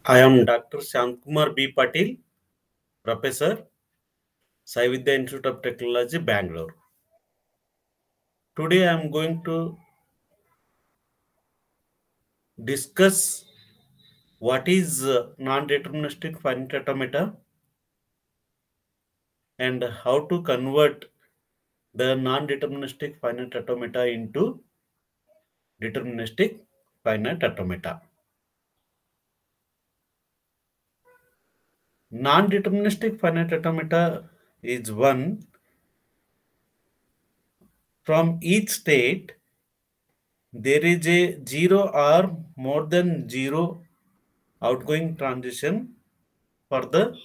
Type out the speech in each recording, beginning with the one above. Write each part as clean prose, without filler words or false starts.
I am Dr. Shankumar B. Patil, Professor, Sai Vidya Institute of Technology, Bangalore. Today I am going to discuss what is non-deterministic finite automata and how to convert the non-deterministic finite automata into deterministic finite automata. Non-deterministic finite automata is one from each state there is a zero or more than zero outgoing transition for the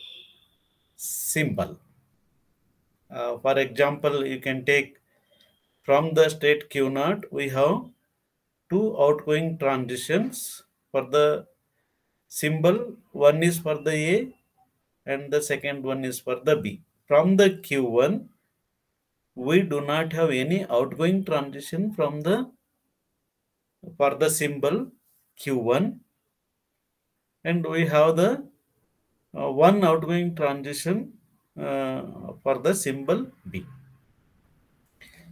symbol. For example, you can take from the state Q naught, we have two outgoing transitions for the symbol. One is for the A and the second one is for the B. From the Q1, we do not have any outgoing transition from the for the symbol Q1, and we have the one outgoing transition for the symbol B.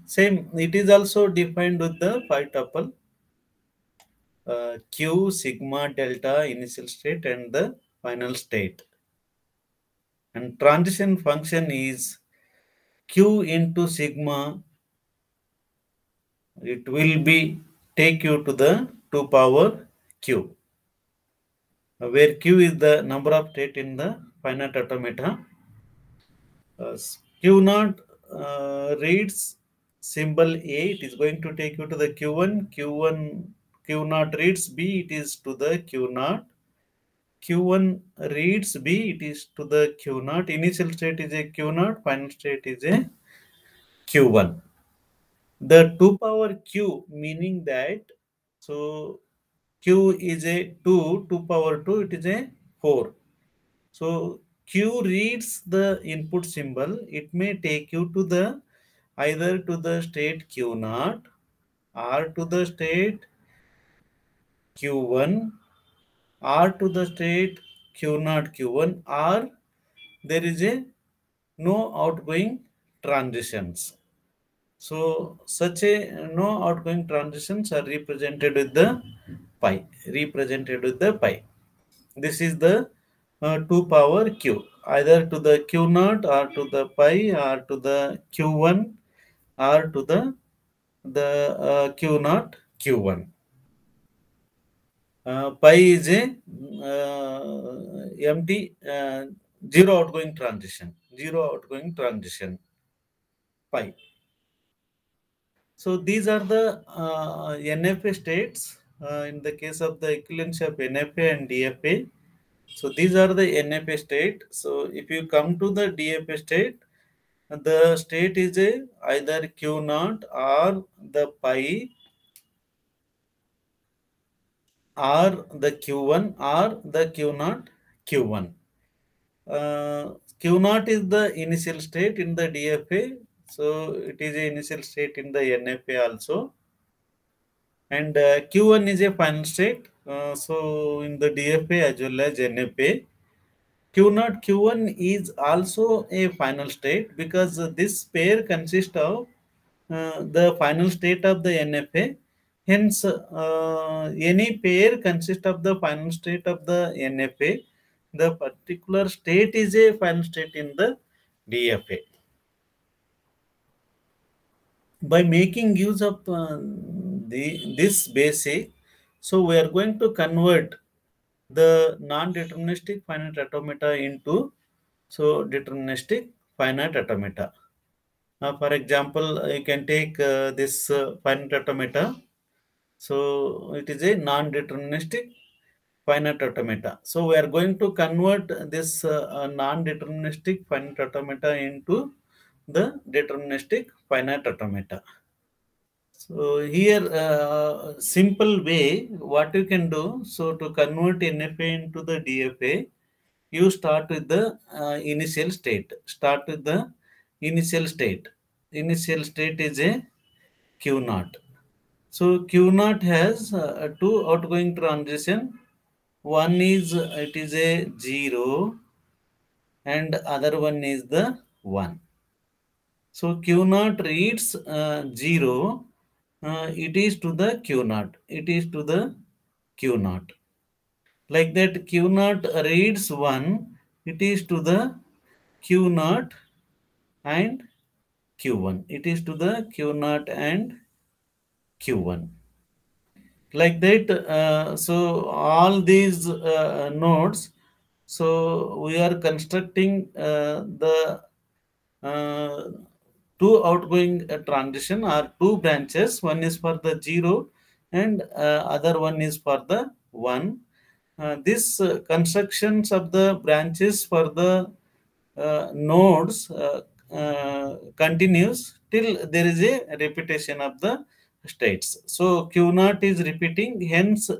Same, it is also defined with the phi tuple Q sigma delta initial state and the final state. And transition function is Q into sigma. It will be take you to the 2 power Q, where Q is the number of state in the finite automata. Q naught reads symbol A, it is going to take you to the Q1. Q naught reads B, it is to the Q naught. Q1 reads B, it is to the Q naught. Initial state is a Q naught, final state is a Q1. The 2 power Q meaning that, so Q is a 2 power 2, it is a 4. So Q reads the input symbol, it may take you to the either to the state Q naught or to the state Q1 or to the state Q naught Q1, or there is a no outgoing transitions. So such a no outgoing transitions are represented with the pi. Represented with the pi. This is the 2 power q, either to the q naught or to the pi or to the q1 or to the q naught q1. Pi is a empty zero outgoing transition. Zero outgoing transition. Pi. So these are the NFA states in the case of the equivalency of NFA and DFA. So these are the NFA state. So if you come to the DFA state, the state is a either Q naught or the pi or the Q1 or the Q naught Q1. Q naught is the initial state in the DFA. So it is a initial state in the NFA also. And Q1 is a final state. So in the DFA as well as NFA, Q naught Q1 is also a final state because this pair consists of the final state of the NFA. Hence, any pair consists of the final state of the NFA. The particular state is a final state in the DFA. By making use of this basic, so we are going to convert the non-deterministic finite automata into deterministic finite automata. For example, you can take this finite automata. So it is a non-deterministic finite automata. So we are going to convert this non-deterministic finite automata into the deterministic finite automata. So here, simple way, what you can do, so to convert NFA into the DFA, you start with the initial state. Start with the initial state. Initial state is a Q naught. So Q naught has two outgoing transition. one is it is a 0 and other one is the 1. So Q naught reads 0, it is to the Q naught. It is to the Q naught. Like that, Q naught reads 1, it is to the Q naught and Q1. It is to the Q naught and Q1. Like that, so all these nodes, so we are constructing the uh, two outgoing transition or two branches. One is for the 0 and other one is for the 1. This constructions of the branches for the nodes continues till there is a repetition of the states. So Q naught is repeating, hence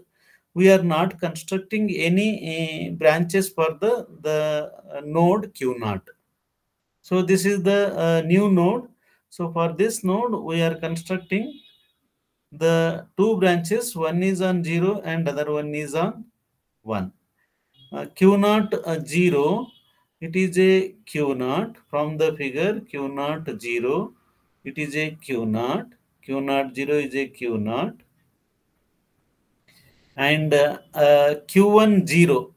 we are not constructing any branches for the node Q naught. So this is the new node. So for this node, we are constructing the two branches. One is on 0 and other one is on 1. Q naught 0, it is a Q naught. From the figure Q naught 0, it is a Q naught. Q naught 0 is a Q naught. And Q1 0.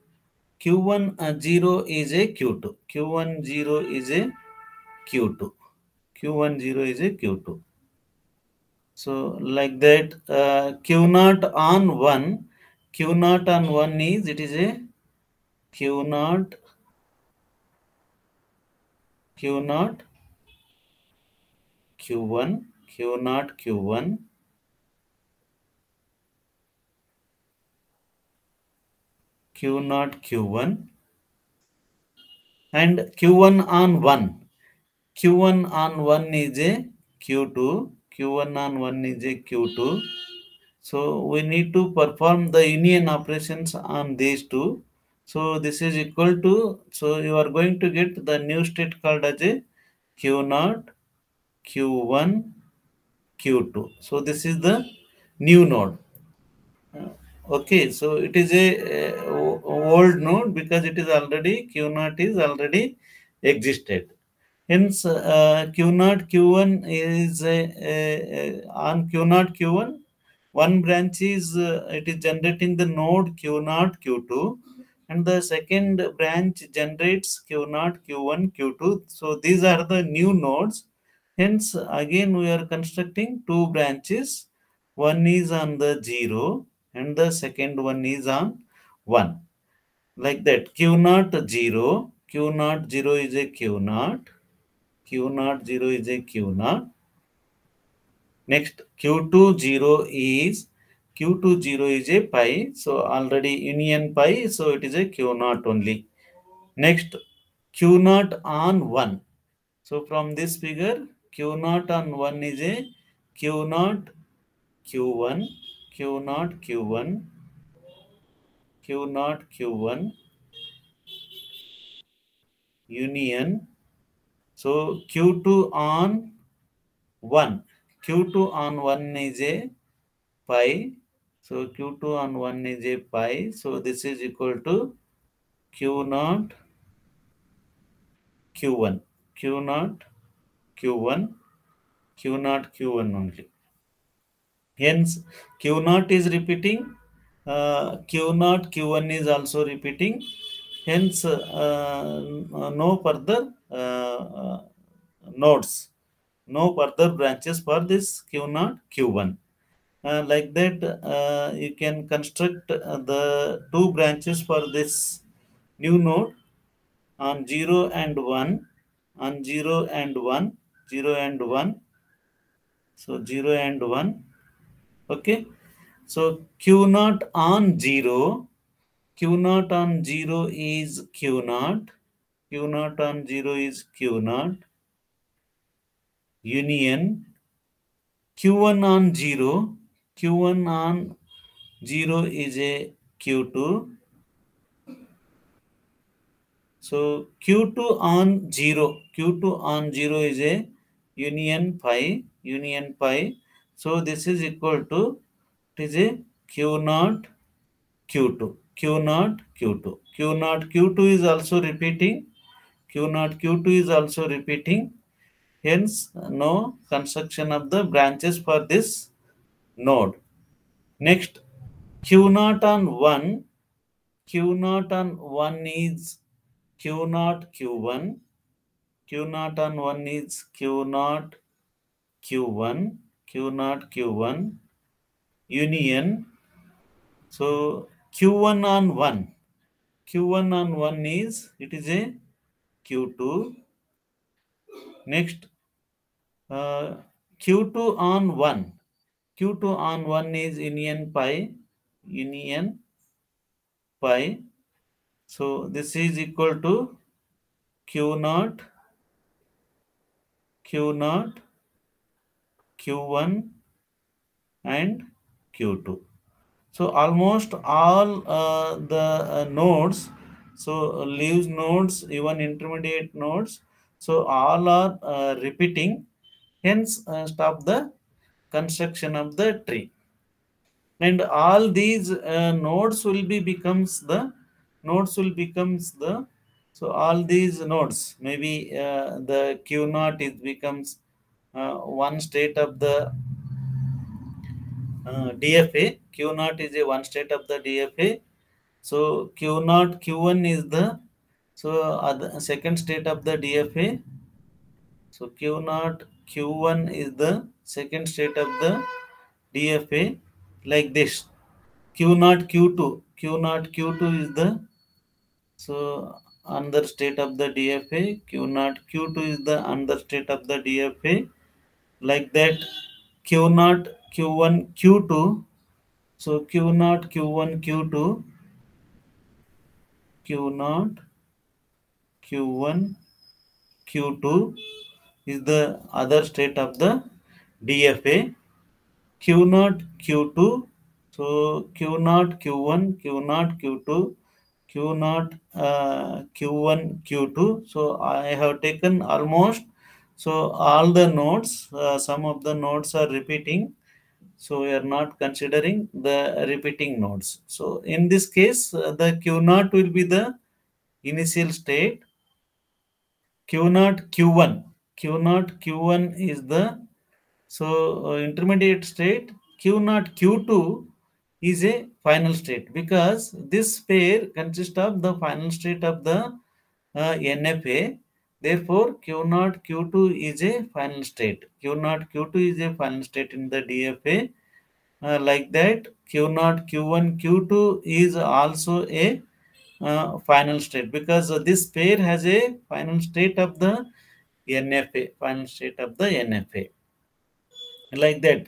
Q1 0 is a Q2. Q1 0 is a Q2. Q1 0 is a Q2. So like that, Q naught on 1, Q naught on 1 is, it is a Q naught, Q naught, Q1, Q naught, Q1, Q naught, Q1, and Q1 on 1. Q1 on 1 is a Q2, Q1 on 1 is a Q2. So we need to perform the union operations on these two. So this is equal to, so you are going to get the new state called as a Q naught, Q1, Q2. So this is the new node. Okay, so it is a old node because it is already Q naught is already existed. Hence, Q naught Q1 is on Q naught Q1. One branch is it is generating the node Q naught Q2, and the second branch generates Q naught Q1 Q2. So these are the new nodes. Hence, again we are constructing two branches. One is on the 0 and the second one is on 1. Like that, Q naught 0, Q naught 0 is a Q naught, Q naught 0 is a Q naught. Next, Q2 0 is, Q2 0 is a pi. So already union pi, so it is a Q naught only. Next, Q naught on 1. So from this figure, Q naught on 1 is a Q naught Q1, Q naught Q1, Q naught Q1, union. So Q2 on 1. Q2 on 1 is a pi. So Q2 on 1 is a pi. So this is equal to Q naught Q1. Q naught Q1. Q naught Q1 only. Hence, Q naught is repeating. Q naught Q1 is also repeating. Hence, no further nodes, no further branches for this Q naught Q1. Like that, you can construct the two branches for this new node on 0 and 1, on 0 and 1, 0 and 1. So 0 and 1. Okay. So Q naught on 0, Q naught on 0 is Q naught, Q naught on 0 is Q naught, union Q1 on 0, Q1 on 0 is a Q2. So Q2 on 0, Q2 on 0 is a union pi, union pi. So this is equal to, it is a Q naught Q2. Q naught Q2. Q naught Q2 is also repeating. Q naught Q2 is also repeating. Hence, no construction of the branches for this node. Next, Q naught on 1. Q naught on 1 is Q naught Q1. Q naught on 1 is Q naught Q1. Q naught Q1 union. So Q1 on 1. Q1 on 1 is, it is a Q2. Next, Q2 on 1. Q2 on 1 is union pi. Union pi. So this is equal to Q naught, Q naught, Q1 and Q2. So almost all the nodes, so leaves nodes, even intermediate nodes, so all are repeating. Hence, stop the construction of the tree. And all these nodes will becomes the, so all these nodes, maybe the Q naught is becomes one state of the DFA. Q naught is a one state of the DFA. So Q naught Q1 is the, so other second state of the DFA. So Q naught Q1 is the second state of the DFA, like this. Q naught Q2. Q naught Q2 is the, so another state of the DFA. Q naught Q2 is the another state of the DFA. Like that, Q naught Q1 Q2. So Q naught Q1 Q2, Q naught Q1 Q2 is the other state of the DFA. Q naught Q2. So Q naught Q1, Q naught Q2, Q naught Q1 Q2. So I have taken almost, so all the nodes, some of the nodes are repeating. So we are not considering the repeating nodes. So in this case, the Q naught will be the initial state. Q naught Q1. Q naught Q1 is the, so intermediate state. Q naught Q2 is a final state, because this pair consists of the final state of the NFA. Therefore, Q naught Q2 is a final state. Q naught Q2 is a final state in the DFA. Like that, Q naught Q1 Q2 is also a final state, because this pair has a final state of the NFA, final state of the NFA. Like that,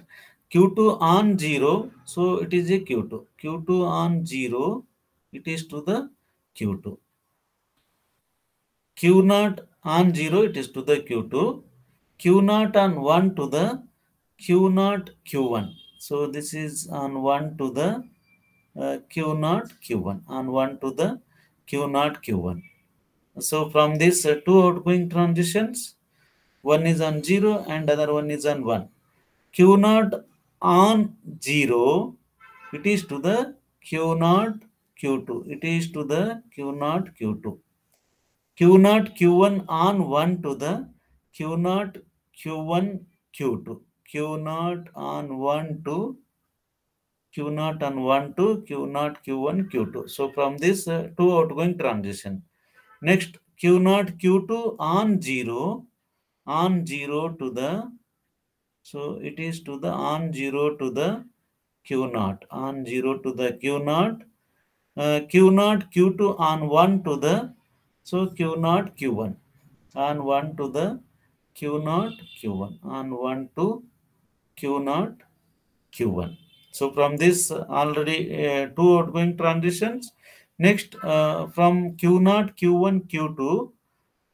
Q2 on 0, so it is a Q2. Q2 on 0, it is to the Q2. Q naught on 0, it is to the Q2. Q naught on 1 to the Q naught Q1. So this is on 1 to the Q naught Q1, on 1 to the Q naught Q1. So from these two outgoing transitions, one is on 0 and other one is on 1. Q naught on 0, it is to the Q naught Q2. It is to the Q naught Q2. Q naught Q1 on 1 to the Q naught Q1 Q2. Q naught on 1 to Q naught on 1 to Q naught Q1 Q2. So from this two outgoing transition. Next, Q naught Q2 on 0 to the, so it is to the on 0 to the Q naught, on 0 to the Q naught. Q naught Q2 on 1 to the, so Q naught Q1, on 1 to the Q naught Q1, on 1 to Q naught Q1. So from this already two outgoing transitions. Next, from Q naught Q1 Q2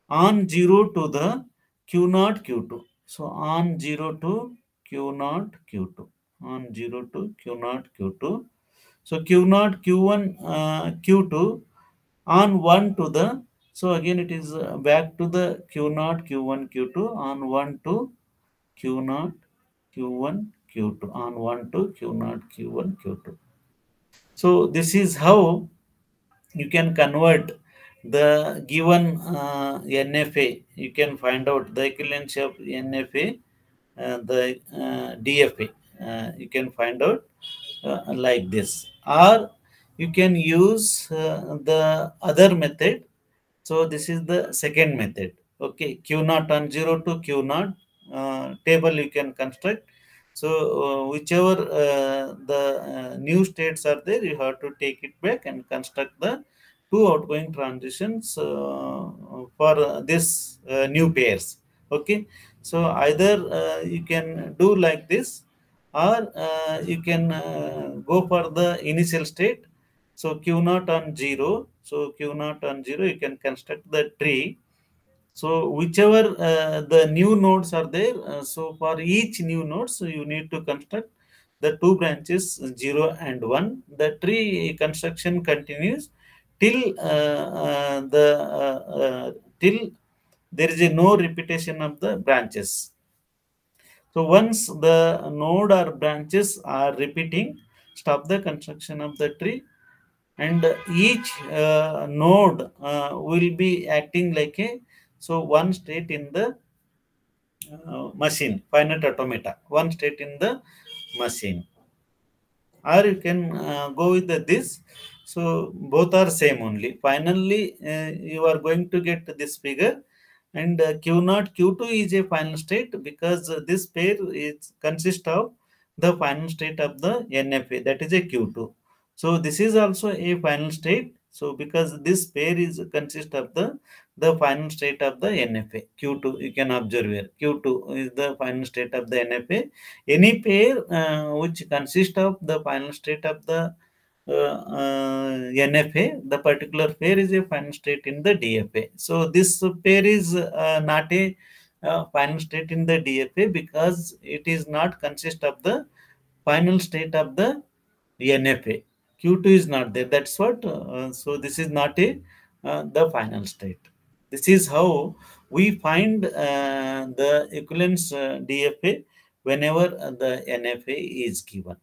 on 0 to the Q naught Q2. So on 0 to Q naught Q2, on 0 to Q naught Q2. So Q naught Q1 Q2 on 1 to the, so again it is back to the Q naught Q1 Q2 on 1 to Q naught Q1 Q2, on 1 to Q naught Q1 Q2. So this is how you can convert the given NFA. You can find out the equivalency of NFA, the DFA. You can find out like this, or you can use the other method. So this is the second method. Okay, Q naught on 0 to Q naught table you can construct. So whichever the new states are there, you have to take it back and construct the two outgoing transitions for this new pairs. Okay, so either you can do like this, or you can go for the initial state. So Q naught on 0. So Q naught on 0, you can construct the tree. So whichever the new nodes are there, so for each new node, so you need to construct the two branches 0 and 1. The tree construction continues till till there is a no repetition of the branches. So once the node or branches are repeating, stop the construction of the tree, and each node will be acting like a one state in the machine, finite automata, one state in the machine. Or you can go with this. So both are same only. Finally, you are going to get this figure, and Q naught Q2 is a final state because this pair is consist of the final state of the NFA, that is a Q2. So this is also a final state. So because this pair is consist of the final state of the NFA Q2, you can observe here Q2 is the final state of the NFA. Any pair which consists of the final state of the NFA, the particular pair is a final state in the DFA. So this pair is not a final state in the DFA because it is not consist of the final state of the NFA. Q2 is not there. That's what. So this is not a the final state. This is how we find the equivalence DFA whenever the NFA is given.